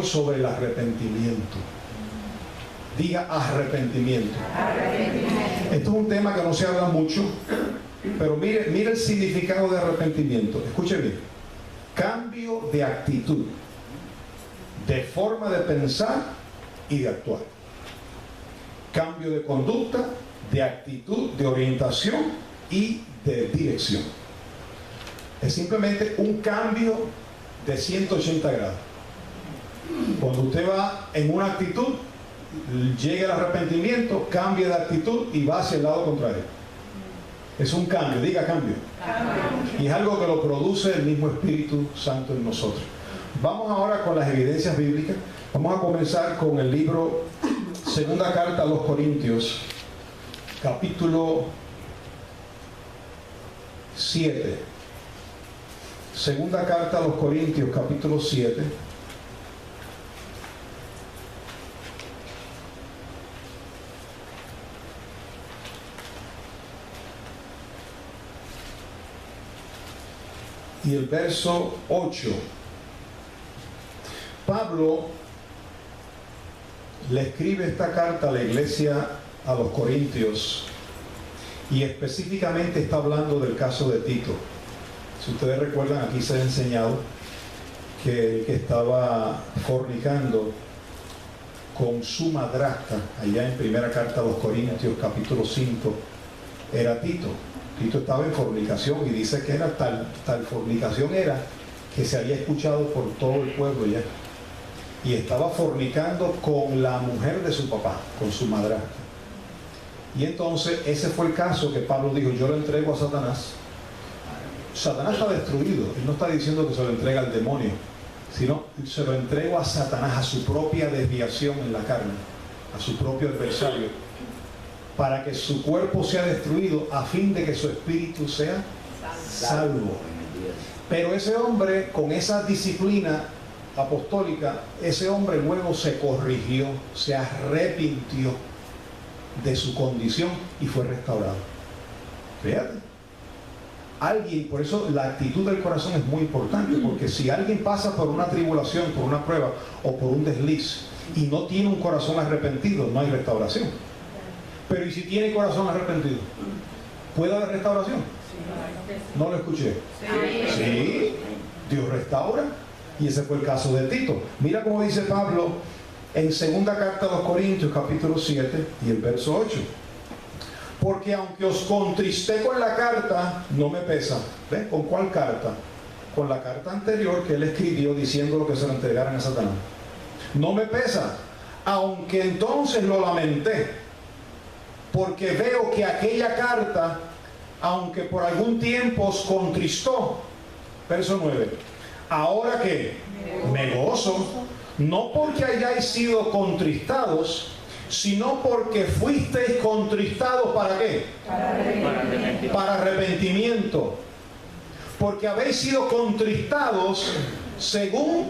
sobre el arrepentimiento. Diga arrepentimiento. Esto es un tema que no se habla mucho, pero mire el significado de arrepentimiento. Escuche bien. Cambio de actitud, de forma de pensar y de actuar. Cambio de conducta, de actitud, de orientación y de dirección. Es simplemente un cambio de 180 grados. Cuando usted va en una actitud, llega el arrepentimiento, cambia de actitud y va hacia el lado contrario. Es un cambio, diga cambio. Y es algo que lo produce el mismo Espíritu Santo en nosotros. Vamos ahora con las evidencias bíblicas. Vamos a comenzar con el libro Segunda Carta a los Corintios, capítulo 7. Segunda Carta a los Corintios, capítulo 7. Y el verso 8. Pablo le escribe esta carta a la iglesia a los Corintios y específicamente está hablando del caso de Tito. Si ustedes recuerdan, aquí se ha enseñado que el que estaba fornicando con su madrastra, allá en primera carta a los Corintios, capítulo 5, era Tito. Tito estaba en fornicación y dice que era tal fornicación era que se había escuchado por todo el pueblo ya. Y estaba fornicando con la mujer de su papá, con su madrastra. Y entonces ese fue el caso que Pablo dijo: yo lo entrego a Satanás. Satanás está destruido. Él no está diciendo que se lo entrega al demonio, sino se lo entrego a Satanás, a su propia desviación en la carne, a su propio adversario, para que su cuerpo sea destruido a fin de que su espíritu sea salvo. Pero ese hombre, con esa disciplina apostólica, ese hombre luego se corrigió, se arrepintió de su condición y fue restaurado. Fíjate. Alguien, por eso la actitud del corazón es muy importante, porque si alguien pasa por una tribulación, por una prueba o por un desliz y no tiene un corazón arrepentido, no hay restauración. Pero ¿y si tiene corazón arrepentido? ¿Puede haber restauración? No lo escuché. Sí, Dios restaura. Y ese fue el caso de Tito. Mira cómo dice Pablo en segunda carta a los Corintios, capítulo 7 y el verso 8. Porque aunque os contristé con la carta, no me pesa. ¿Ven? ¿Con cuál carta? Con la carta anterior que él escribió diciendo lo que se lo entregaran a Satanás. No me pesa, aunque entonces lo lamenté, porque veo que aquella carta, aunque por algún tiempo os contristó, verso 9, ahora que me gozo, no porque hayáis sido contristados, sino porque fuisteis contristados. ¿Para qué? Para arrepentimiento. Porque habéis sido contristados según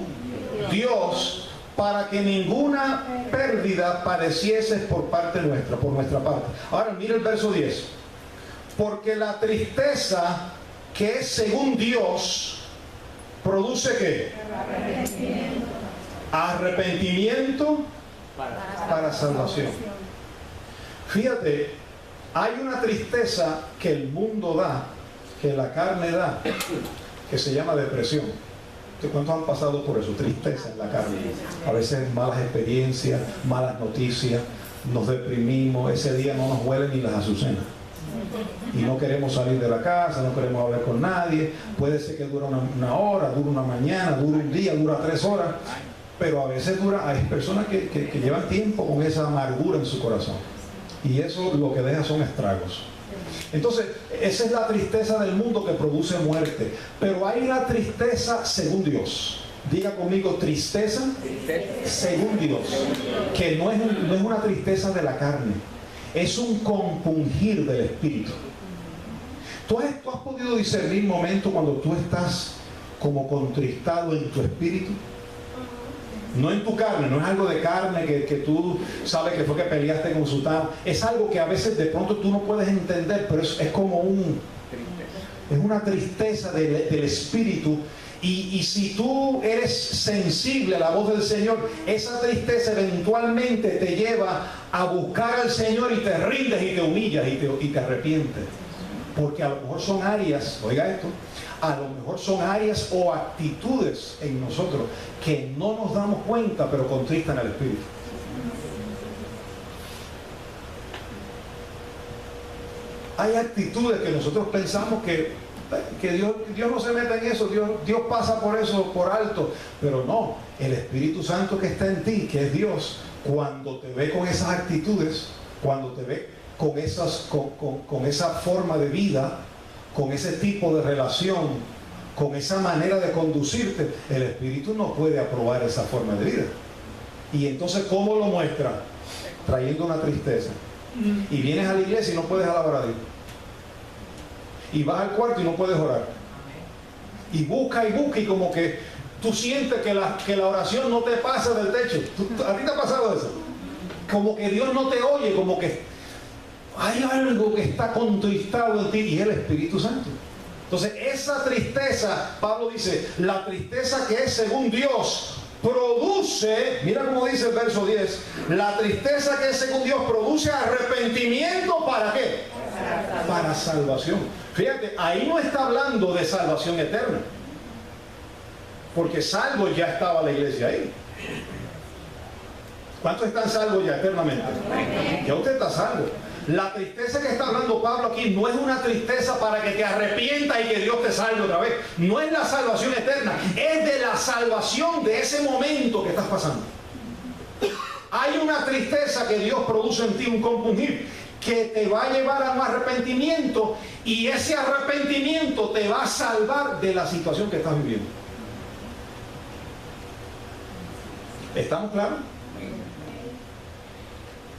Dios, para que ninguna pérdida padeciese por parte nuestra, por nuestra parte. Ahora mira el verso 10. Porque la tristeza que es según Dios produce ¿qué? Arrepentimiento para salvación. Fíjate, hay una tristeza que el mundo da, que la carne da, que se llama depresión. ¿Cuántos han pasado por eso? Tristeza en la carne. A veces malas experiencias, malas noticias, nos deprimimos, ese día no nos huelen ni las azucenas. Y no queremos salir de la casa, no queremos hablar con nadie. Puede ser que dure una hora, dure una mañana, dure un día, dura 3 horas. Pero a veces hay personas que llevan tiempo con esa amargura en su corazón. Y eso lo que deja son estragos. Entonces, esa es la tristeza del mundo que produce muerte. Pero hay una tristeza según Dios. Diga conmigo, tristeza según Dios. Que no es una tristeza de la carne. Es un compungir del espíritu. ¿Tú has podido discernir momentos cuando tú estás como contristado en tu espíritu? No en tu carne, no es algo de carne que tú sabes que fue que peleaste con Sutano. Es algo que a veces de pronto tú no puedes entender, pero es como es una tristeza del espíritu, Y si tú eres sensible a la voz del Señor, esa tristeza eventualmente te lleva a buscar al Señor y te rindes y te humillas y te arrepientes. Porque a lo mejor son áreas, oiga esto, a lo mejor son áreas o actitudes en nosotros que no nos damos cuenta, pero contristan al Espíritu. Hay actitudes que nosotros pensamos que Dios no se mete en eso, Dios pasa por eso por alto, pero no, el Espíritu Santo que está en ti, que es Dios, cuando te ve con esas actitudes, cuando te ve con esa forma de vida, con ese tipo de relación, con esa manera de conducirte, el Espíritu no puede aprobar esa forma de vida. Y entonces, ¿cómo lo muestra? Trayendo una tristeza. Y vienes a la iglesia y no puedes alabar a Dios. Y vas al cuarto y no puedes orar. Y busca y como que tú sientes que la oración no te pasa del techo. ¿A ti te ha pasado eso? Como que Dios no te oye, como que hay algo que está contristado en ti, y es el Espíritu Santo. Entonces esa tristeza, Pablo dice, la tristeza que es según Dios produce, mira cómo dice el verso 10, la tristeza que es según Dios produce arrepentimiento. ¿Para qué? Para salvación. Fíjate, ahí no está hablando de salvación eterna, porque salvo ya estaba la iglesia ahí. ¿Cuántos están salvos ya eternamente? Ya usted está salvo. La tristeza que está hablando Pablo aquí no es una tristeza para que te arrepientas y que Dios te salve otra vez. No es la salvación eterna, es de la salvación de ese momento que estás pasando. Hay una tristeza que Dios produce en ti, un compungir, que te va a llevar a un arrepentimiento, y ese arrepentimiento te va a salvar de la situación que estás viviendo. ¿Estamos claros?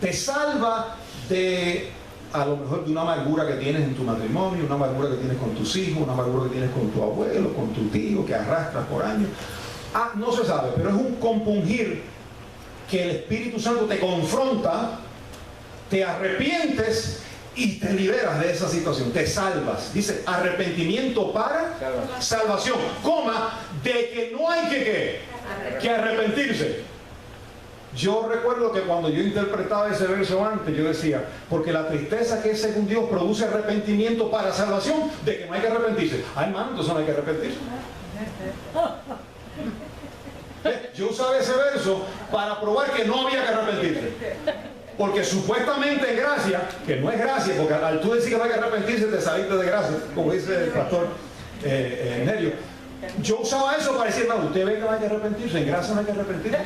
Te salva de, a lo mejor, de una amargura que tienes en tu matrimonio, una amargura que tienes con tus hijos, una amargura que tienes con tu abuelo, con tu tío, que arrastras por años. No se sabe, pero es un compungir que el Espíritu Santo te confronta, te arrepientes y te liberas de esa situación, te salvas. Dice, arrepentimiento para salvación, de que no hay que arrepentirse. Yo recuerdo que cuando yo interpretaba ese verso antes, yo decía, porque la tristeza que es según Dios produce arrepentimiento para salvación, de que no hay que arrepentirse. Ay, hermano, entonces no hay que arrepentirse. Yo usaba ese verso para probar que no había que arrepentirse. Porque supuestamente en gracia, que no es gracia, porque al tú decir que no hay que arrepentirse, te saliste de gracia, como dice el pastor Nerio. Yo usaba eso para decir, no, usted ve que no hay que arrepentirse, en gracia no hay que arrepentirse.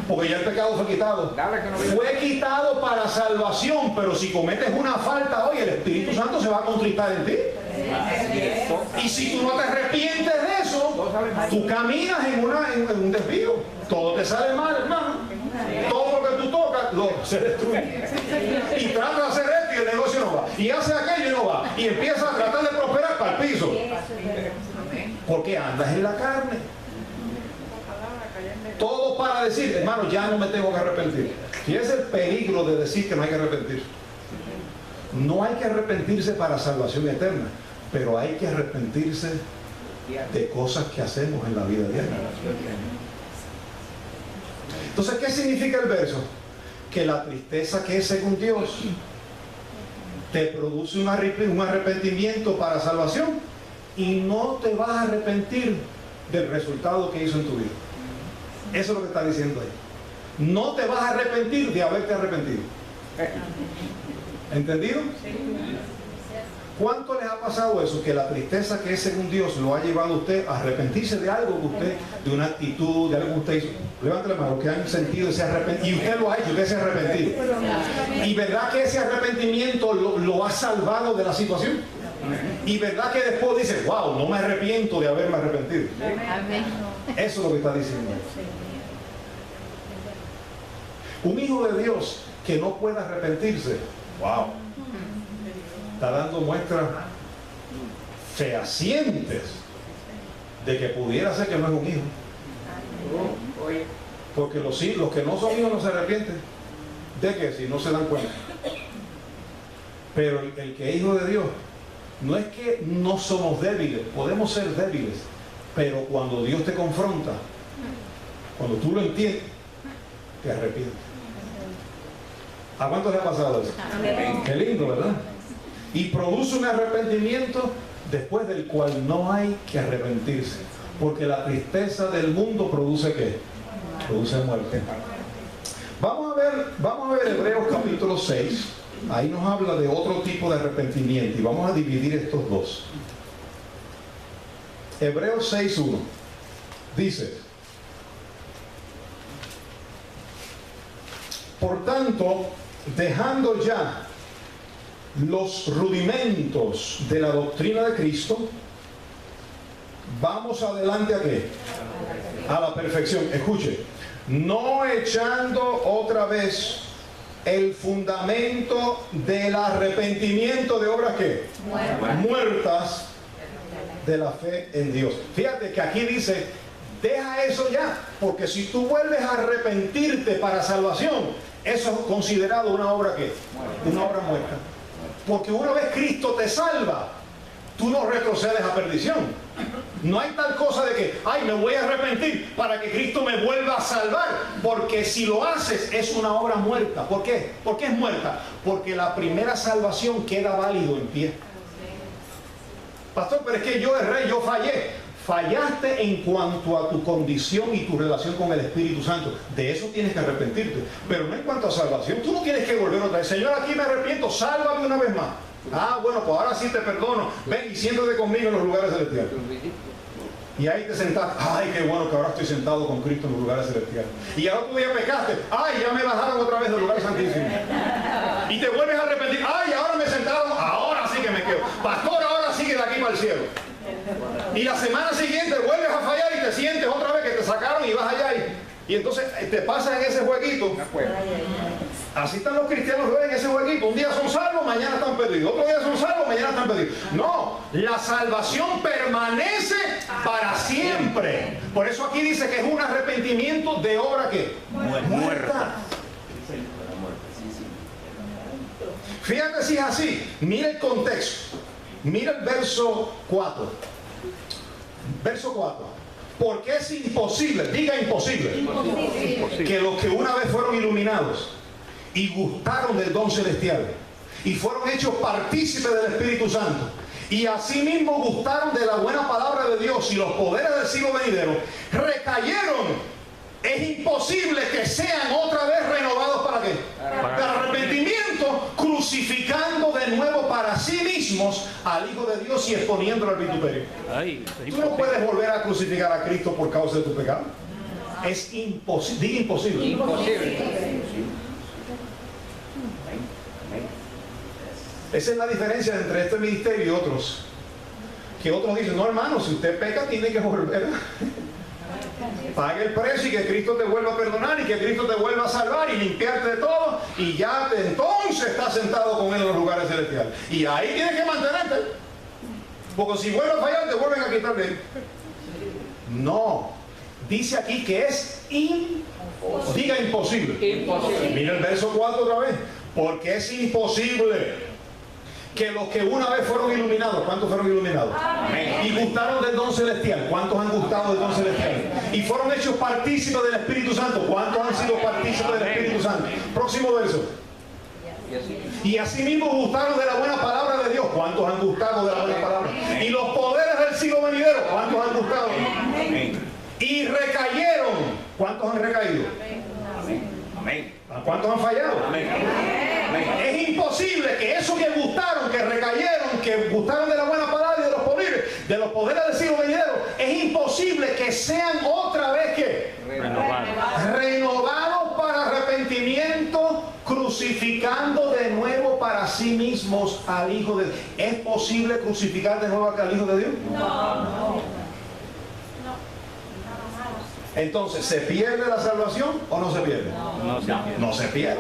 Porque ya el pecado fue quitado. Fue quitado para salvación, pero si cometes una falta hoy, el Espíritu Santo se va a contristar en ti. Y si tú no te arrepientes de eso, tú caminas en un desvío. Todo te sale mal, hermano. Todo lo que tú tocas se destruye. Y trata de hacer esto y el negocio no va. Y hace aquello y no va. Y empieza a tratar de prosperar para el piso. Porque andas en la carne. Todo para decir, hermano, ya no me tengo que arrepentir. Y ese es el peligro de decir que no hay que arrepentirse. No hay que arrepentirse para salvación eterna, pero hay que arrepentirse de cosas que hacemos en la vida diaria. Entonces, ¿qué significa el verso? Que la tristeza que es según Dios te produce un arrepentimiento para salvación, y no te vas a arrepentir del resultado que hizo en tu vida. Eso es lo que está diciendo ahí. No te vas a arrepentir de haberte arrepentido. ¿Entendido? ¿Cuánto les ha pasado eso? Que la tristeza que es según Dios lo ha llevado a usted a arrepentirse de algo que usted, de una actitud, de algo que usted hizo. Levante la mano, que han sentido ese arrepentimiento. Y usted lo ha hecho, usted se ha arrepentido. ¿Y verdad que ese arrepentimiento lo ha salvado de la situación? Y verdad que después dice, wow, no me arrepiento de haberme arrepentido. Eso es lo que está diciendo. Un hijo de Dios que no pueda arrepentirse, wow, está dando muestras fehacientes de que pudiera ser que no es un hijo. Porque los que no son hijos no se arrepienten. ¿De qué? Si no se dan cuenta. Pero el que es hijo de Dios, no es que no somos débiles, podemos ser débiles, Pero cuando Dios te confronta, cuando tú lo entiendes, te arrepientes. ¿A cuánto le ha pasado eso? Qué lindo, ¿verdad? Y produce un arrepentimiento después del cual no hay que arrepentirse. Porque la tristeza del mundo produce ¿qué? Produce muerte. Vamos a ver Hebreos capítulo 6. Ahí nos habla de otro tipo de arrepentimiento y vamos a dividir estos dos. Hebreos 6:1 dice: por tanto, dejando ya los rudimentos de la doctrina de Cristo, vamos adelante ¿a qué? A la perfección. Escuche, no echando otra vez el fundamento del arrepentimiento de obras ¿qué? Muertas de la fe en Dios. Fíjate que aquí dice, deja eso ya, porque si tú vuelves a arrepentirte para salvación, eso es considerado una obra ¿qué? Una obra muerta. Porque una vez Cristo te salva, tú no retrocedes a perdición. No hay tal cosa de que, ay, me voy a arrepentir para que Cristo me vuelva a salvar. Porque si lo haces, es una obra muerta. ¿Por qué? ¿Por qué es muerta? Porque la primera salvación queda válido en pie. Pastor, pero es que yo erré, yo fallé. Fallaste en cuanto a tu condición y tu relación con el Espíritu Santo. De eso tienes que arrepentirte. Pero no en cuanto a salvación. Tú no tienes que volver otra vez. Señor, aquí me arrepiento, sálvame una vez más. Ah, bueno, pues ahora sí te perdono. Ven y siéntate conmigo en los lugares celestiales. Y ahí te sentaste. Ay, qué bueno que ahora estoy sentado con Cristo en los lugares celestiales. Y ahora tú ya pecaste. Ay, ya me bajaron otra vez del lugar santísimo. Y te vuelves a arrepentir. Ay, ahora me sentaron. Ahora sí que me quedo. Pastor, ahora sigue de aquí para el cielo. Y la semana siguiente vuelves a fallar y te sientes otra vez que te sacaron y vas allá. Y entonces te pasas en ese jueguito. Así están los cristianos en ese jueguito. Un día son salvos, mañana están perdidos. Otro día son salvos, mañana están perdidos. No, la salvación permanece para siempre. Por eso aquí dice que es un arrepentimiento de obra ¿qué? Muerta. Fíjate si es así. Mira el contexto. Mira el verso 4. Verso 4. Porque es imposible, diga imposible, que los que una vez fueron iluminados y gustaron del don celestial y fueron hechos partícipes del Espíritu Santo y asimismo gustaron de la buena palabra de Dios y los poderes del siglo venidero, recayeron. Es imposible que sean otra vez renovados ¿para qué? Para arrepentimiento, crucificando de nuevo para sí mismos al Hijo de Dios y exponiéndolo al vituperio. Tú no puedes volver a crucificar a Cristo por causa de tu pecado. Es imposible. Diga imposible. Imposible. Esa es la diferencia entre este ministerio y otros. Que otros dicen, no hermano, si usted peca tiene que volver. Pague el precio y que Cristo te vuelva a perdonar y que Cristo te vuelva a salvar y limpiarte de todo y ya entonces estás sentado con Él en los lugares celestiales. Y ahí tienes que mantenerte. Porque si vuelves a fallar te vuelven a quitar de Él. No. Dice aquí que es diga imposible. Mira el verso 4 otra vez. Porque es imposible que los que una vez fueron iluminados, ¿cuántos fueron iluminados? Amén. Y gustaron del don celestial, ¿cuántos han gustado del don celestial? Y fueron hechos partícipes del Espíritu Santo, ¿cuántos han sido partícipes del Espíritu Santo? Próximo verso. Y asimismo gustaron de la buena palabra de Dios, ¿cuántos han gustado de la buena palabra? Y los poderes del siglo venidero, ¿cuántos han gustado? Y recayeron, ¿cuántos han recaído? ¿A cuántos han fallado? Es imposible que esos que gustaron, que recayeron, que gustaron de la buena palabra y de los poderes del siglo venidero, es imposible que sean otra vez que renovados para arrepentimiento, crucificando de nuevo para sí mismos al Hijo de Dios. ¿Es posible crucificar de nuevo al Hijo de Dios? No. Entonces, ¿se pierde la salvación o no se pierde? No se pierde.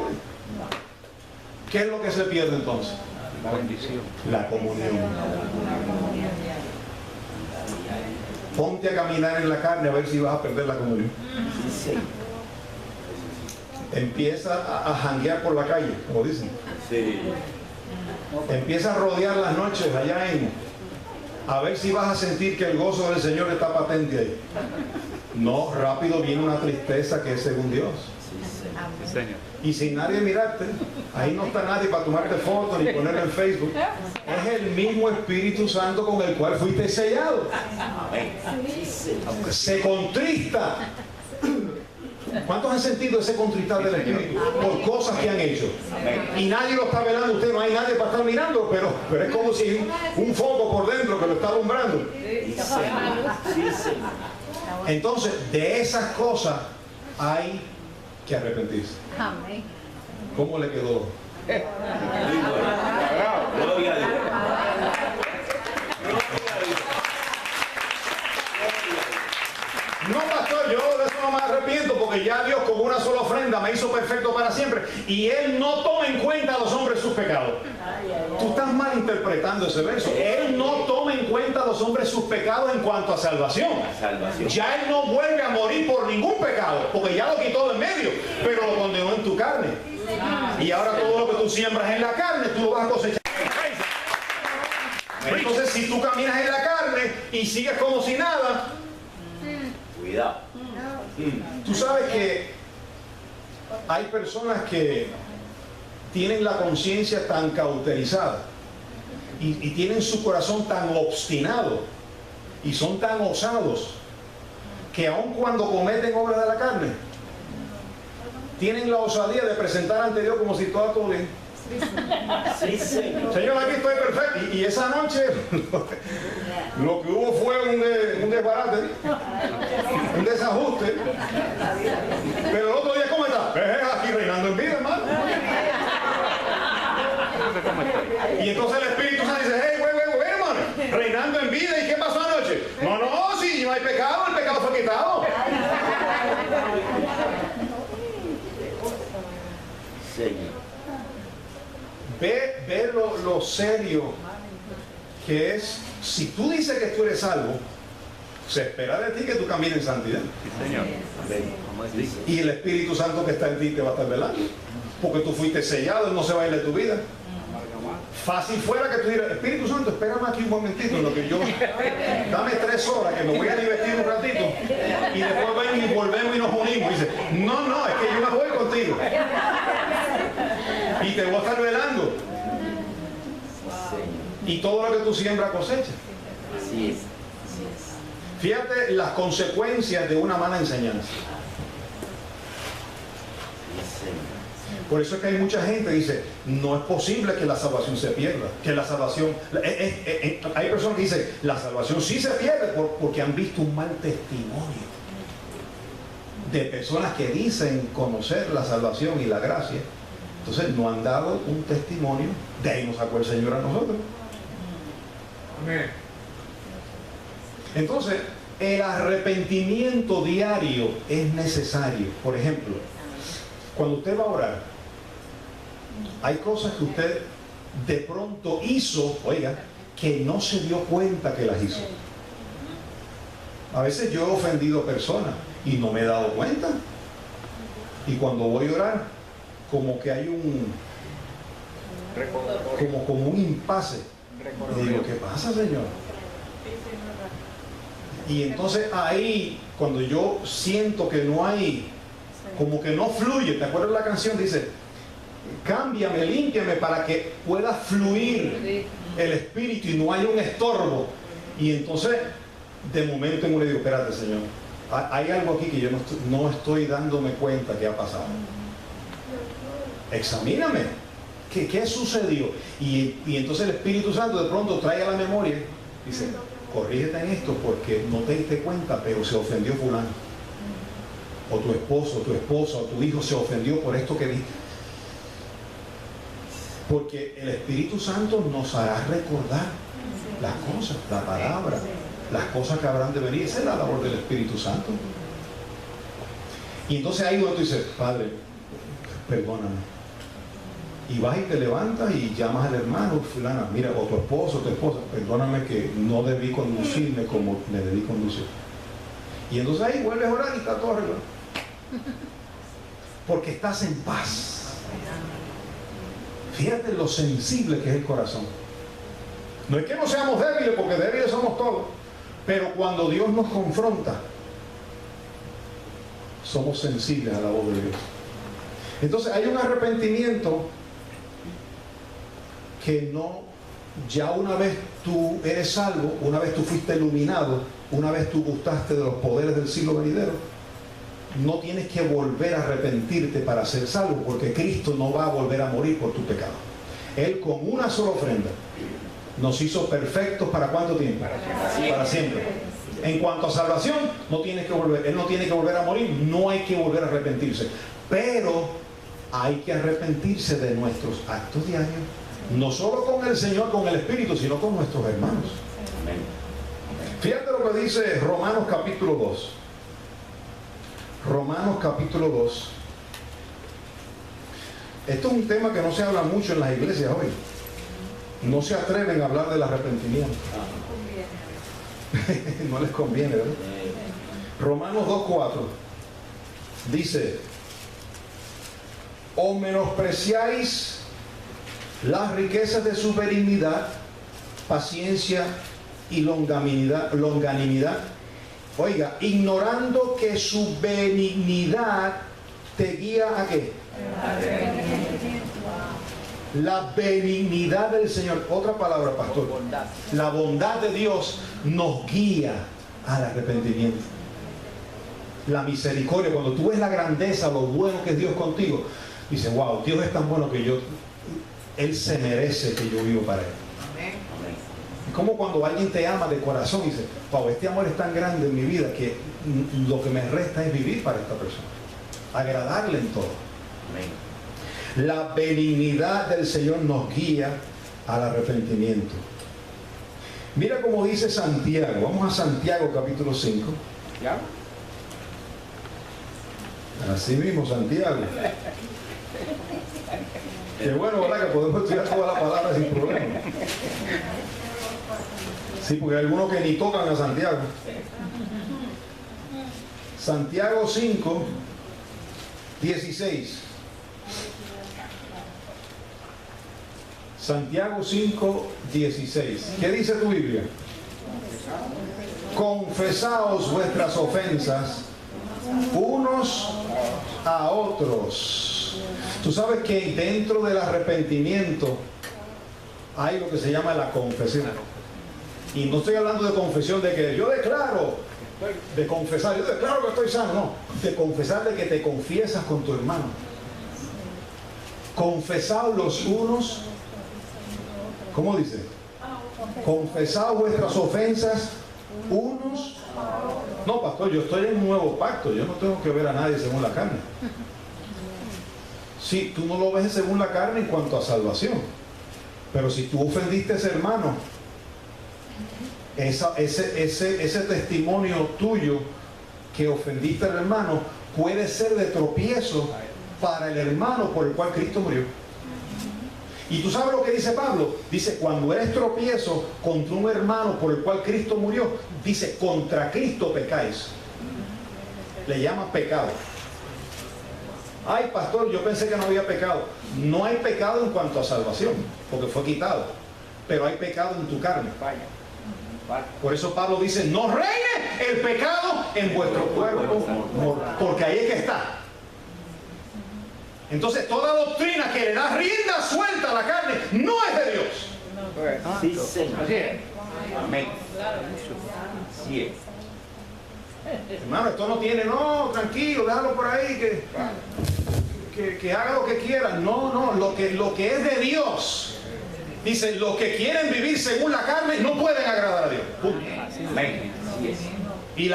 ¿Qué es lo que se pierde entonces? La bendición. La comunión. Ponte a caminar en la carne a ver si vas a perder la comunión. Empieza a janguear por la calle, como dicen. Empieza a rodear las noches allá A ver si vas a sentir que el gozo del Señor está patente ahí. No, rápido viene una tristeza que es según Dios. Sí, Señor. Y sin nadie mirarte, ahí no está nadie para tomarte fotos ni ponerlo en Facebook. Es el mismo Espíritu Santo con el cual fuiste sellado. Se contrista. ¿Cuántos han sentido ese contristar del Espíritu? Por cosas que han hecho. Y nadie lo está velando, usted no hay nadie para estar mirando, pero es como si un foco por dentro que lo está alumbrando. Entonces, de esas cosas hay que arrepentirse. Amén. ¿Cómo le quedó? Gloria a Dios. No, pastor, yo de eso no me arrepiento porque ya Dios con una sola ofrenda me hizo perfecto para siempre y Él no toma en cuenta a los hombres sus pecados. Tú estás malinterpretando ese verso. Él no toma en cuenta a los hombres sus pecados en cuanto a salvación. Ya Él no vuelve a morir por ningún pecado porque ya lo quitó de en medio, pero lo condenó en tu carne. Y ahora todo lo que tú siembras en la carne, tú lo vas a cosechar. Entonces, si tú caminas en la carne y sigues como si nada, Cuidado. tú sabes que hay personas que tienen la conciencia tan cauterizada y tienen su corazón tan obstinado y son tan osados que aun cuando cometen obras de la carne tienen la osadía de presentar ante Dios como si todo bien. Sí, Señor. Señor, aquí estoy perfecto. Y esa noche lo que hubo fue un desbarate, un desajuste. Pero el otro día, ¿cómo está? Aquí reinando en vida, hermano. Y entonces el Espíritu Santo dice, hey, güey, hermano, reinando en vida. ¿Y qué pasó anoche? No, si no hay pecado, el pecado fue quitado. Señor. Ve lo serio que es. Si tú dices que tú eres salvo, se espera de ti que tú camines en santidad. Sí, Señor. Como es digno. Y el Espíritu Santo que está en ti te va a estar velando. Porque tú fuiste sellado, Él no se va a ir de tu vida. Fácil fuera que tú digas, Espíritu Santo, espérame aquí un momentito, en lo que yo, dame 3 horas que me voy a divertir un ratito y después ven y volvemos y nos unimos. Y dice, no, es que yo me voy contigo y te voy a estar velando. Y todo lo que tú siembras cosecha. Así es. Fíjate las consecuencias de una mala enseñanza. Sí, Señor. Por eso es que hay mucha gente que dice, no es posible que la salvación se pierda, que la salvación, hay personas que dicen, la salvación sí se pierde porque han visto un mal testimonio de personas que dicen conocer la salvación y la gracia, entonces no han dado un testimonio, de ahí nos sacó el Señor a nosotros. Amén. Entonces, el arrepentimiento diario es necesario. Por ejemplo, cuando usted va a orar, hay cosas que usted de pronto hizo, oiga, que no se dio cuenta que las hizo. A veces yo he ofendido personas y no me he dado cuenta. Y cuando voy a orar, como que hay como un impasse. Y digo, ¿qué pasa, Señor? Y entonces ahí, cuando yo siento que no hay, como que no fluye, ¿te acuerdas la canción? Dice, cámbiame, límpiame para que pueda fluir el Espíritu y no haya un estorbo. Y entonces, de momento en uno digo, espérate, Señor, hay algo aquí que yo no estoy dándome cuenta que ha pasado. Examíname. ¿Qué sucedió? Y entonces el Espíritu Santo de pronto trae a la memoria, dice, corrígete en esto porque no te diste cuenta, pero se ofendió fulano. O tu esposo, tu esposa, o tu hijo se ofendió por esto que dije. Porque el Espíritu Santo nos hará recordar las cosas, la palabra, las cosas que habrán de venir. Esa es la labor del Espíritu Santo. Y entonces ahí donde tú dices, Padre, perdóname. Y vas y te levantas y llamas al hermano, fulana, mira, o tu esposo, tu esposa, perdóname que no debí conducirme como me debí conducir. Y entonces ahí vuelves a orar y está todo arreglado. Porque estás en paz. Fíjate lo sensible que es el corazón. No es que no seamos débiles, porque débiles somos todos. Pero cuando Dios nos confronta, somos sensibles a la voz de Dios. Entonces hay un arrepentimiento que no, ya una vez tú eres salvo, una vez tú fuiste iluminado, una vez tú gustaste de los poderes del siglo venidero, no tienes que volver a arrepentirte para ser salvo, porque Cristo no va a volver a morir por tu pecado. Él con una sola ofrenda nos hizo perfectos. ¿Para cuánto tiempo? Para siempre. En cuanto a salvación, no tienes que volver. Él no tiene que volver a morir, no hay que volver a arrepentirse. Pero hay que arrepentirse de nuestros actos diarios, no solo con el Señor, con el Espíritu, sino con nuestros hermanos. Fíjate lo que dice Romanos capítulo 2. Romanos capítulo 2. Esto es un tema que no se habla mucho en las iglesias hoy. No se atreven a hablar del arrepentimiento. No les conviene, ¿verdad? Romanos 2:4 dice: o menospreciáis las riquezas de su benignidad, paciencia y longanimidad. Oiga, ignorando que su benignidad te guía ¿a qué? La benignidad del Señor. Otra palabra, pastor. La bondad de Dios nos guía al arrepentimiento. La misericordia, cuando tú ves la grandeza, lo bueno que es Dios contigo, dices, wow, Dios es tan bueno que Él se merece que yo vivo para Él. Es como cuando alguien te ama de corazón y dice, wow, este amor es tan grande en mi vida que lo que me resta es vivir para esta persona, agradarle en todo. La benignidad del Señor nos guía al arrepentimiento. Mira cómo dice Santiago. Vamos a Santiago capítulo 5. ¿Ya? Así mismo, Santiago. Qué bueno, ¿verdad? Que podemos estudiar toda la palabra sin problema. Sí, porque hay algunos que ni tocan a Santiago. Santiago 5, 16. Santiago 5, 16. ¿Qué dice tu Biblia? Confesaos vuestras ofensas unos a otros. Tú sabes que dentro del arrepentimiento hay lo que se llama la confesión. Y no estoy hablando de confesión de que yo declaro, de confesar, yo declaro que estoy sano, no. De confesar de que te confiesas con tu hermano. Confesaos los unos. ¿Cómo dice? Confesaos vuestras ofensas unos. No, pastor, yo estoy en un nuevo pacto. Yo no tengo que ver a nadie según la carne. Sí, tú no lo ves según la carne en cuanto a salvación. Pero si tú ofendiste a ese hermano, ese testimonio tuyo que ofendiste al hermano puede ser de tropiezo para el hermano por el cual Cristo murió. Y tú sabes lo que dice Pablo. Dice, cuando eres tropiezo contra un hermano por el cual Cristo murió, dice, contra Cristo pecáis. Le llama pecado. Ay, pastor, yo pensé que no había pecado. No hay pecado en cuanto a salvación, porque fue quitado. Pero hay pecado en tu carne. Por eso Pablo dice, no reine el pecado en vuestro cuerpo, porque ahí es que está. Entonces toda doctrina que le da rienda suelta a la carne no es de Dios. Sí, Señor. Así es. Amén. Sí es. Hermano, esto no tiene, no, tranquilo, déjalo por ahí, que haga lo que quiera. No, lo que es de Dios. Dice, los que quieren vivir según la carne no pueden agradar a Dios. Punto. Amén. Sí es. Y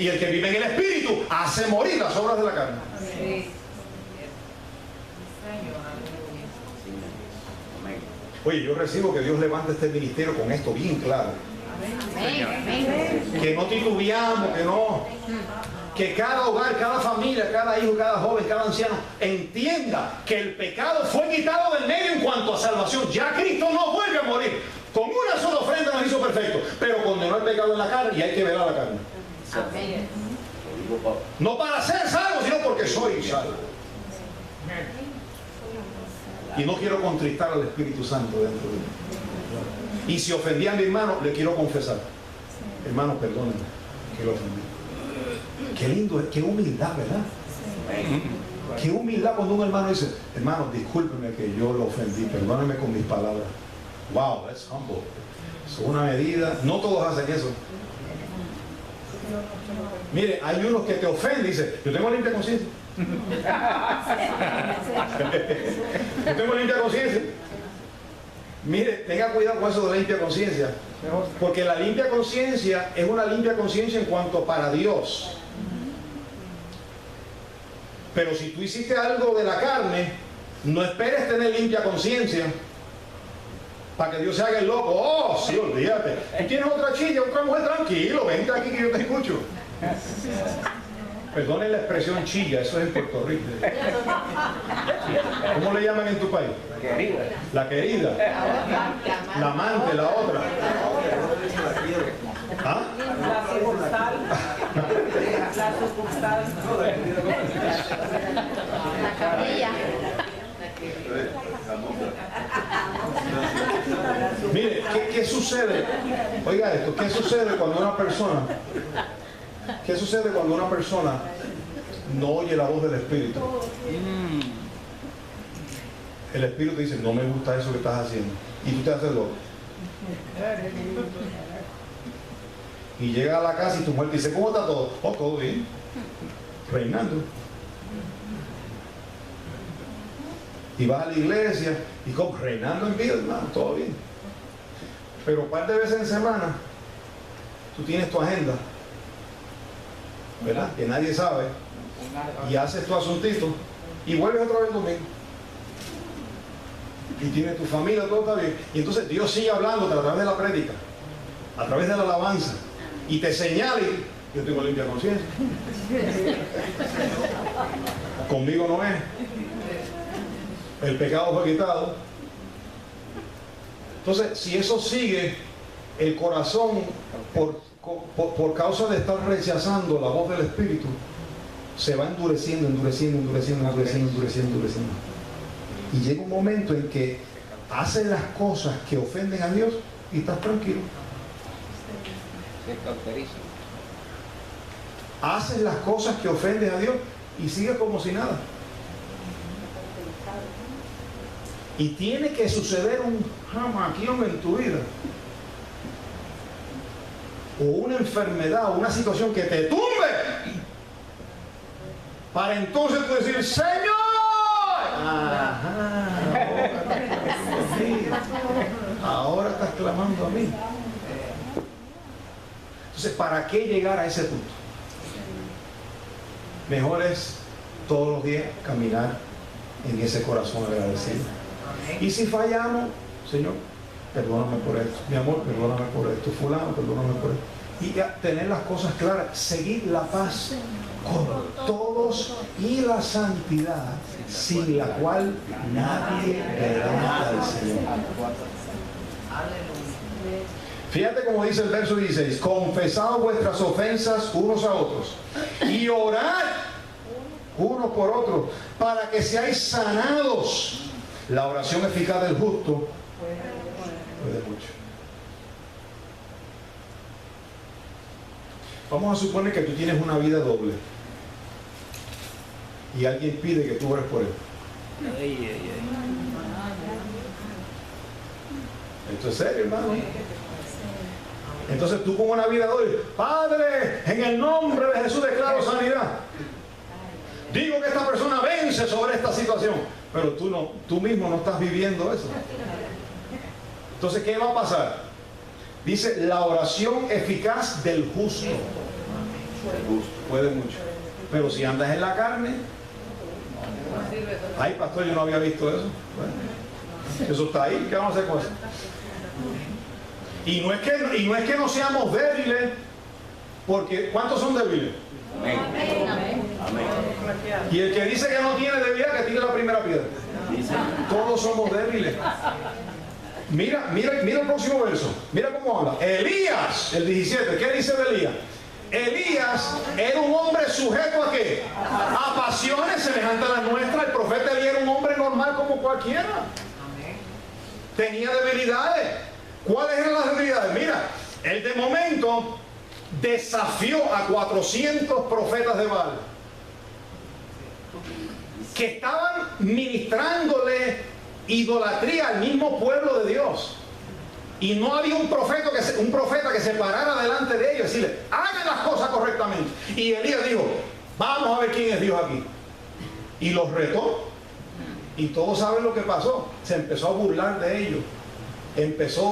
el que vive en el Espíritu hace morir las obras de la carne. Oye, yo recibo que Dios levante este ministerio con esto bien claro. Que no titubeamos, que cada hogar, cada familia, cada hijo, cada joven, cada anciano entienda que el pecado fue quitado del medio en cuanto a salvación. Ya Cristo no vuelve a morir. Con una sola ofrenda nos hizo perfecto, pero condenó el pecado en la carne y hay que velar la carne. No para ser salvo, sino porque soy salvo. Y no quiero contristar al Espíritu Santo dentro de mí. Y si ofendí a mi hermano, le quiero confesar. Hermano, perdóneme que lo ofendí. Qué lindo, qué humildad, ¿verdad? Qué humildad cuando un hermano dice, hermano, discúlpeme que yo lo ofendí, perdóneme con mis palabras. Wow, that's humble. Es una medida, no todos hacen eso. Mire, hay unos que te ofenden y dicen, yo tengo limpia conciencia. Yo tengo limpia conciencia. Mire, tenga cuidado con eso de la limpia conciencia, porque la limpia conciencia es una limpia conciencia en cuanto para Dios. Pero si tú hiciste algo de la carne, no esperes tener limpia conciencia para que Dios se haga el loco. Oh, sí, olvídate. Tú tienes otra chilla, otra mujer, tranquilo, vente aquí que yo te escucho. Perdonen la expresión chilla, eso es en Puerto Rico. ¿Cómo le llaman en tu país? La querida. La amante, la otra. ¿Ah? La sucursal. La sucursal. La capilla. Mire, ¿qué sucede? Oiga esto, ¿qué sucede cuando una persona... ¿Qué sucede cuando una persona no oye la voz del Espíritu? El Espíritu dice, no me gusta eso que estás haciendo. Y tú te haces loco. Y llega a la casa y tu mujer dice, ¿cómo está todo? Oh, todo bien. Reinando. Y vas a la iglesia y como reinando en vida, hermano, todo bien. Pero un par de veces en semana, tú tienes tu agenda, ¿verdad? Que nadie sabe, y haces tu asuntito y vuelves otra vez el domingo y tienes tu familia, todo está bien, y entonces Dios sigue hablándote a través de la prédica, a través de la alabanza, y te señala y yo tengo limpia conciencia. Conmigo no es, el pecado fue quitado. Entonces, si eso sigue, el corazón por causa de estar rechazando la voz del Espíritu, se va endureciendo. Y llega un momento en que haces las cosas que ofenden a Dios y estás tranquilo. Haces las cosas que ofenden a Dios y sigues como si nada. Y tiene que suceder un jamaquión en tu vida, o una enfermedad, o una situación que te tumbe, para entonces tú decir, Señor, ahora estás clamando a mí. Entonces, ¿para qué llegar a ese punto? Mejor es todos los días caminar en ese corazón agradecido. Y si fallamos, Señor, perdóname por esto, mi amor, perdóname por esto, fulano, perdóname por esto. Y ya tener las cosas claras, seguir la paz con todos y la santidad, sin la cual nadie verá al Señor. Fíjate como dice el verso 16, confesad vuestras ofensas unos a otros y orad unos por otros para que seáis sanados. La oración eficaz del justo puede mucho. Vamos a suponer que tú tienes una vida doble y alguien pide que tú ores por él. Esto es serio, hermano. Entonces tú con una vida doble, Padre, en el nombre de Jesús declaro sanidad. Digo que esta persona vence sobre esta situación, pero tú mismo no estás viviendo eso. Entonces, ¿qué va a pasar? Dice, la oración eficaz del justo puede mucho. Pero si andas en la carne, ay, pastor, yo no había visto eso. Bueno, eso está ahí, ¿qué vamos a hacer con eso? Y no es que no seamos débiles, porque ¿cuántos son débiles? Amén. Amén. Y el que dice que no tiene debilidad, que tire la primera piedra. Todos somos débiles. Mira el próximo verso. Mira cómo habla. Elías, el 17. ¿Qué dice de Elías? Elías era un hombre sujeto ¿a qué? A pasiones semejantes a las nuestras. El profeta Elías era un hombre normal como cualquiera. Tenía debilidades. ¿Cuáles eran las debilidades? Mira, él de momento desafió a 400 profetas de Baal que estaban ministrándole idolatría al mismo pueblo de Dios. Y no había un profeta que se parara delante de ellos y decirle, hagan las cosas correctamente. Y Elías dijo, vamos a ver quién es Dios aquí. Y los retó. Y todos saben lo que pasó. Se empezó a burlar de ellos.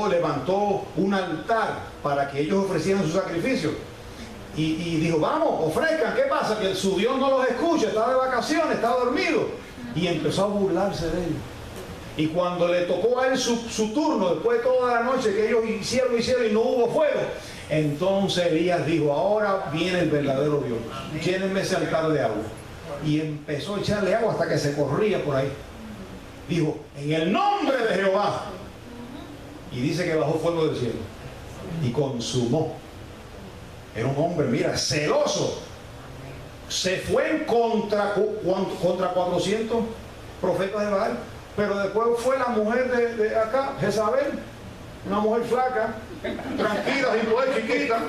Levantó un altar para que ellos ofrecieran su sacrificio. Y dijo, vamos, ofrezcan. ¿Qué pasa? Que su Dios no los escucha, está de vacaciones, está dormido. Y empezó a burlarse de ellos. Y cuando le tocó a él su turno, después de toda la noche que ellos hicieron y no hubo fuego, entonces Elías dijo, ahora viene el verdadero Dios. Llénenme ese altar de agua. Y empezó a echarle agua hasta que se corría por ahí. Dijo, en el nombre de Jehová. Y dice que bajó fuego del cielo y consumó. Era un hombre, mira, celoso. Se fue en contra 400 profetas de Baal. Pero después fue la mujer de acá, Jezabel, una mujer flaca, tranquila, sin poder, chiquita.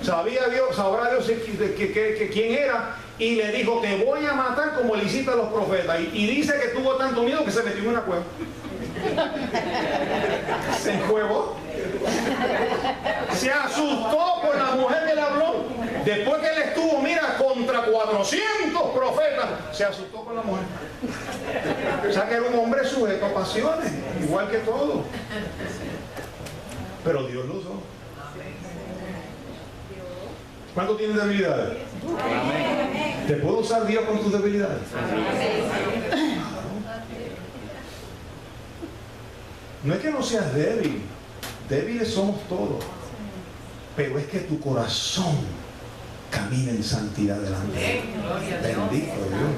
Sabía Dios, sabrá Dios quién era, y le dijo, te voy a matar como le hiciste a los profetas. Y dice que tuvo tanto miedo que se metió en una cueva. Se enjuegó. Se asustó por la mujer que le habló. Después que él estuvo, mira, contra 400 profetas, se asustó con la mujer. O sea que era un hombre sujeto a pasiones, igual que todo. Pero Dios lo usó. ¿Cuánto tienes debilidades? ¿Te puede usar Dios con tus debilidades? No es que no seas débil. Débiles somos todos. Pero es que tu corazón camina en santidad delante de Dios. Bendito Dios.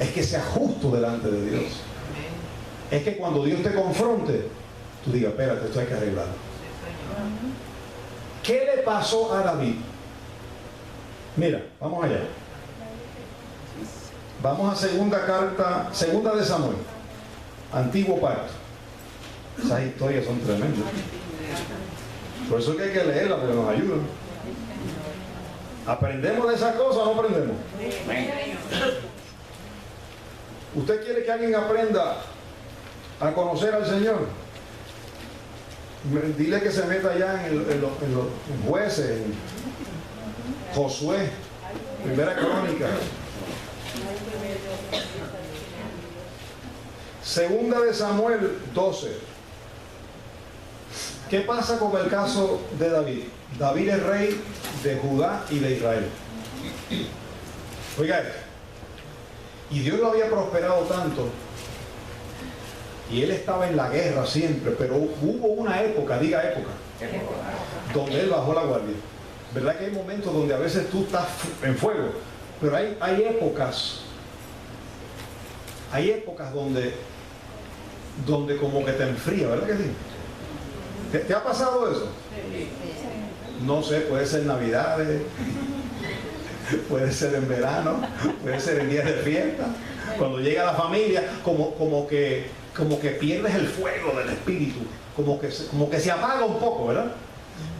Es que sea justo delante de Dios. Es que cuando Dios te confronte, tú digas, espérate, esto hay que arreglarlo. ¿Qué le pasó a David? Mira, vamos allá. Vamos a segunda de Samuel, Antiguo Pacto. Esas historias son tremendas. Por eso es que hay que leerlas, porque nos ayudan. ¿Aprendemos de esas cosas o no aprendemos? ¿Usted quiere que alguien aprenda a conocer al Señor? Dile que se meta allá en los Jueces, en Josué, Primera Crónica. Segunda de Samuel 12. ¿Qué pasa con el caso de David? David es rey de Judá y de Israel. Oiga esto. Y Dios lo había prosperado tanto. Y él estaba en la guerra siempre. Pero hubo una época, diga época, donde él bajó la guardia. ¿Verdad que hay momentos donde a veces tú estás en fuego? Pero hay épocas. Hay épocas donde como que te enfría, ¿verdad que sí? ¿Te ha pasado eso? No sé, puede ser Navidades, puede ser en verano, puede ser en días de fiesta. Cuando llega la familia, como que pierdes el fuego del espíritu, como que se apaga un poco, ¿verdad?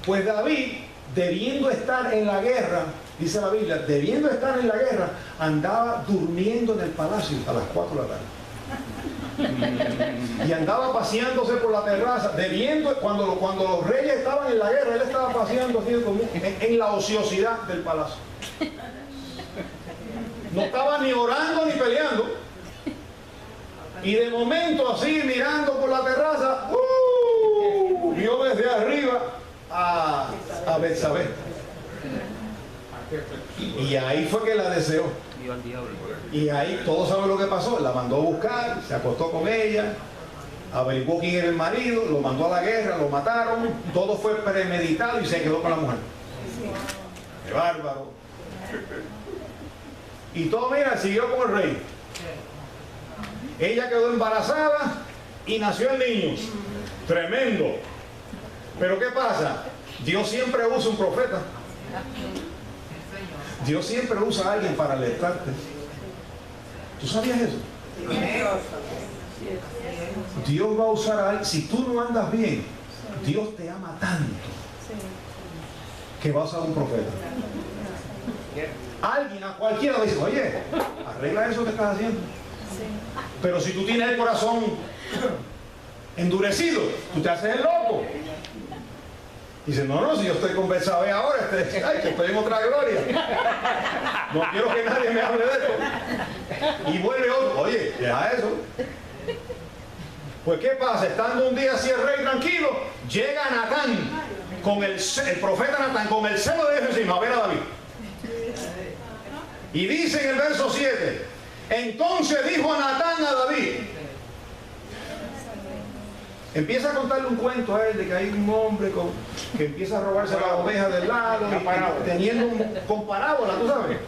Pues David, debiendo estar en la guerra, dice la Biblia, debiendo estar en la guerra, andaba durmiendo en el palacio a las 4 de la tarde. Y andaba paseándose por la terraza, cuando los reyes estaban en la guerra, él estaba paseando así en la ociosidad del palacio. No estaba ni orando ni peleando. Y de momento así mirando por la terraza, vio desde arriba a Betsabé. Y ahí fue que la deseó. Y ahí todos saben lo que pasó. La mandó a buscar, se acostó con ella, averiguó quién era el marido, lo mandó a la guerra, lo mataron. Todo fue premeditado y se quedó con la mujer. ¡Qué bárbaro! Y todo, mira, siguió con el rey. Ella quedó embarazada y nació el niño. Tremendo. Pero ¿qué pasa? Dios siempre usa un profeta. Dios siempre usa a alguien para alertarte. ¿Tú sabías eso? Dios va a usar a alguien. Si tú no andas bien, Dios te ama tanto que va a usar un profeta. Alguien, a cualquiera le dice, oye, arregla eso que estás haciendo. Pero si tú tienes el corazón endurecido, tú te haces el loco. Dice, no, si yo estoy con Betsabé ahora, que estoy en otra gloria. No quiero que nadie me hable de esto. Y vuelve otro, oye, deja eso. Pues ¿qué pasa? Estando un día así el rey tranquilo, llega Natán, con el profeta Natán, con el celo de Dios encima, a ver a David. Y dice en el verso 7, entonces dijo Natán a David, empieza a contarle un cuento a él de que hay un hombre que empieza a robarse las ovejas del lado, y teniendo con parábola, tú sabes.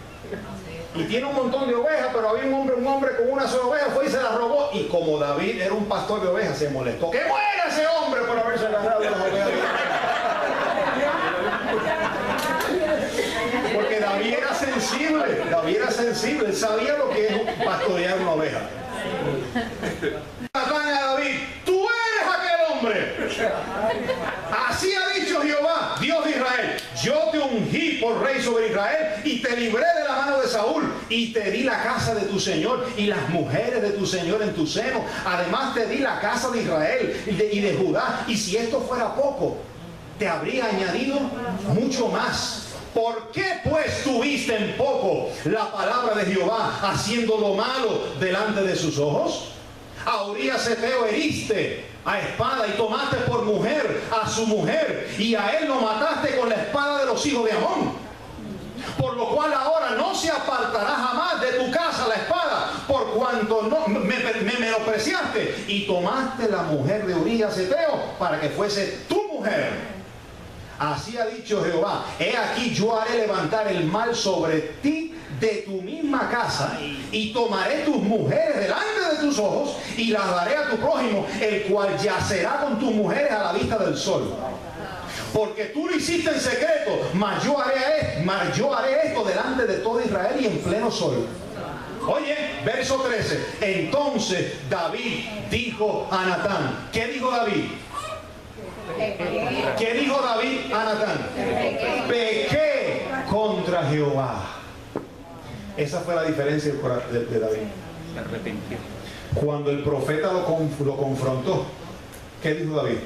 Y tiene un montón de ovejas, pero había un hombre con una sola oveja, fue y se la robó. Y como David era un pastor de ovejas, se molestó. ¡Que muera ese hombre por haberse agarrado de las ovejas! Porque David era sensible, él sabía lo que es pastorear una oveja. Natán a David, tú eres aquel hombre. Así ha dicho Jehová, Dios de Israel, yo te ungí por rey sobre Israel y te libré de la mano de Saúl y te di la casa de tu Señor y las mujeres de tu Señor en tu seno. Además te di la casa de Israel y de Judá, y si esto fuera poco, te habría añadido mucho más. ¿Por qué pues tuviste en poco la palabra de Jehová, haciendo lo malo delante de sus ojos? A Urías Heteo heriste a espada y tomaste por mujer a su mujer, y a él lo mataste con la espada de los hijos de Amón. Por lo cual ahora no se apartará jamás de tu casa la espada, por cuanto me menospreciaste y tomaste la mujer de Urías Heteo para que fuese tu mujer. Así ha dicho Jehová, he aquí yo haré levantar el mal sobre ti de tu misma casa, y tomaré tus mujeres delante de tus ojos y las daré a tu prójimo, el cual yacerá con tus mujeres a la vista del sol. Porque tú lo hiciste en secreto, mas yo haré esto delante de todo Israel y en pleno sol. Oye, verso 13. Entonces David dijo a Natán, ¿qué dijo David? ¿Qué dijo David a Natán? Pequé contra Jehová. Esa fue la diferencia de David. Se arrepintió. Cuando el profeta lo confrontó, ¿qué dijo David?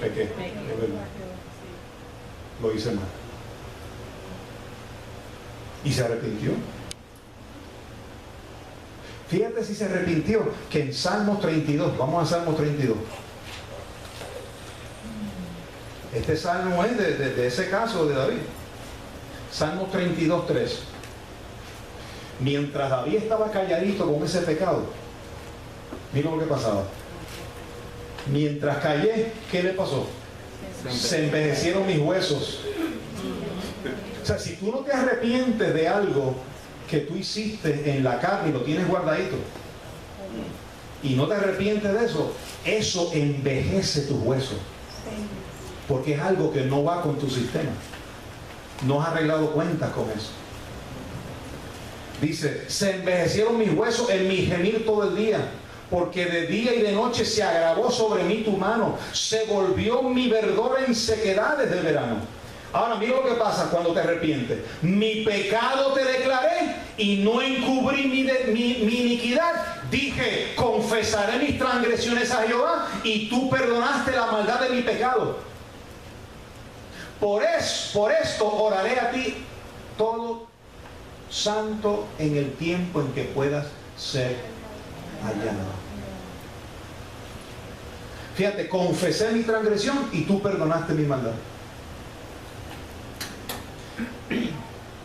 Pequé, es verdad. Lo hice mal. Y se arrepintió. Fíjate si se arrepintió, que en Salmos 32, vamos a Salmos 32. Este salmo es de ese caso de David. Salmos 32, 3. Mientras David estaba calladito con ese pecado, mira lo que pasaba. Mientras callé, ¿qué le pasó? Se envejecieron mis huesos. O sea, si tú no te arrepientes de algo que tú hiciste en la carne y lo tienes guardadito, y no te arrepientes de eso, eso envejece tus huesos. Porque es algo que no va con tu sistema. No has arreglado cuentas con eso. Dice, se envejecieron mis huesos en mi gemir todo el día, porque de día y de noche se agravó sobre mí tu mano, se volvió mi verdor en sequedades del verano. Ahora mira lo que pasa cuando te arrepientes. Mi pecado te declaré y no encubrí mi iniquidad. Dije, confesaré mis transgresiones a Jehová y tú perdonaste la maldad de mi pecado. Por esto oraré a ti todo santo en el tiempo en que puedas ser hallado. Fíjate, confesé mi transgresión y tú perdonaste mi maldad.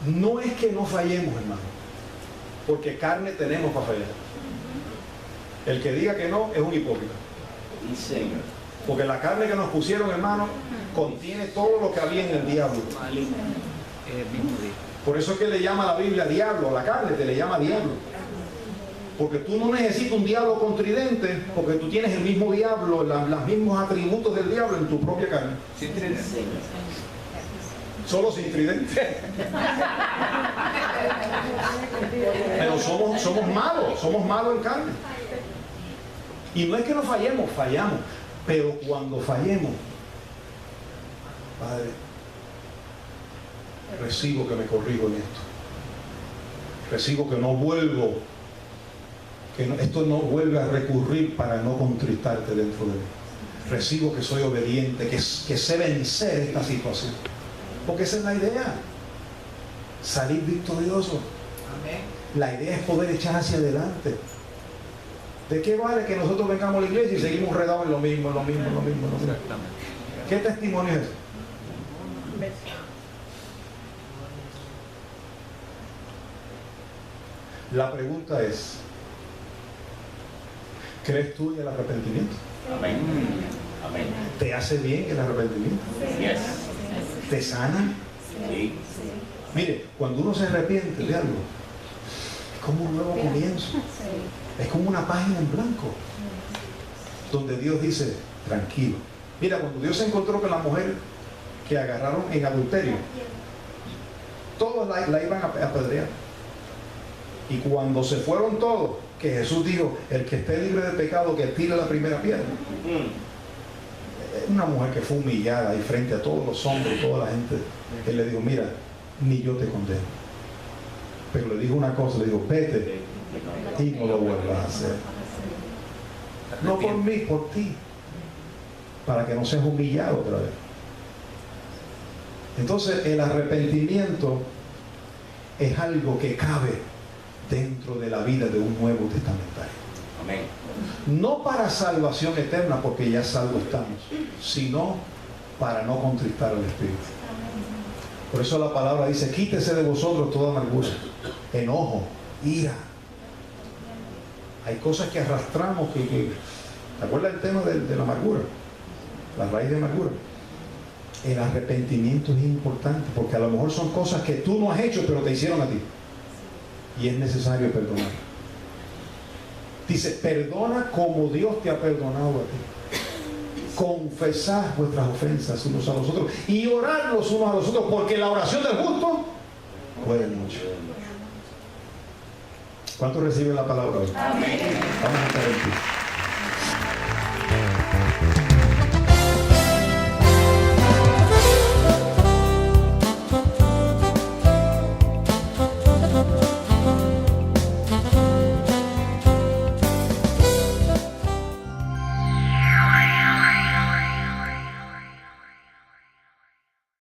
No es que no fallemos, hermano, porque carne tenemos para fallar. El que diga que no es un hipócrita. Porque la carne que nos pusieron, hermano, contiene todo lo que había en el diablo. Por eso es que le llama a la Biblia diablo, la carne te le llama diablo. Porque tú no necesitas un diablo contridente, porque tú tienes el mismo diablo, los mismos atributos del diablo en tu propia carne. Sin tridente. Solo sin tridente. Pero somos malos en carne. Y no es que no fallemos, fallamos. Pero cuando fallemos, Padre, recibo que me corrijo en esto. Recibo que no vuelvo, esto no vuelve a recurrir para no contristarte dentro de mí. Recibo que soy obediente, que sé vencer esta situación. Porque esa es la idea. Salir victorioso. Amén. La idea es poder echar hacia adelante. ¿De qué vale que nosotros vengamos a la iglesia y seguimos redados en lo mismo? Exactamente. ¿Qué testimonio es? La pregunta es, ¿crees tú en el arrepentimiento? Amén. Amén. ¿Te hace bien el arrepentimiento? Yes. ¿Te sana? Sí. Mire, cuando uno se arrepiente de algo, es como un nuevo comienzo. Es como una página en blanco, donde Dios dice, tranquilo. Mira, cuando Dios se encontró con la mujer que agarraron en adulterio, todos la iban a apedrear. Y cuando se fueron todos, que Jesús dijo, el que esté libre de pecado, que tire la primera piedra. Una mujer que fue humillada y frente a todos los hombres, toda la gente, él le dijo, mira, ni yo te condeno. Pero le dijo una cosa, le dijo, vete y no lo vuelvas a hacer. No por mí, por ti. Para que no seas humillado otra vez. Entonces el arrepentimiento es algo que cabe dentro de la vida de un nuevo testamentario. Amén. No para salvación eterna, porque ya salvos estamos, sino para no contristar al Espíritu. Por eso la palabra dice, quítese de vosotros toda amargura, enojo, ira. Hay cosas que arrastramos que ¿te acuerdas del tema de la amargura? La raíz de amargura. El arrepentimiento es importante, porque a lo mejor son cosas que tú no has hecho, pero te hicieron a ti. Y es necesario perdonar. Dice, perdona como Dios te ha perdonado a ti. Confesad vuestras ofensas unos a los otros y orad los unos a los otros, porque la oración del justo puede mucho. ¿Cuántos reciben la palabra hoy? Amén. Vamos a estar en pie.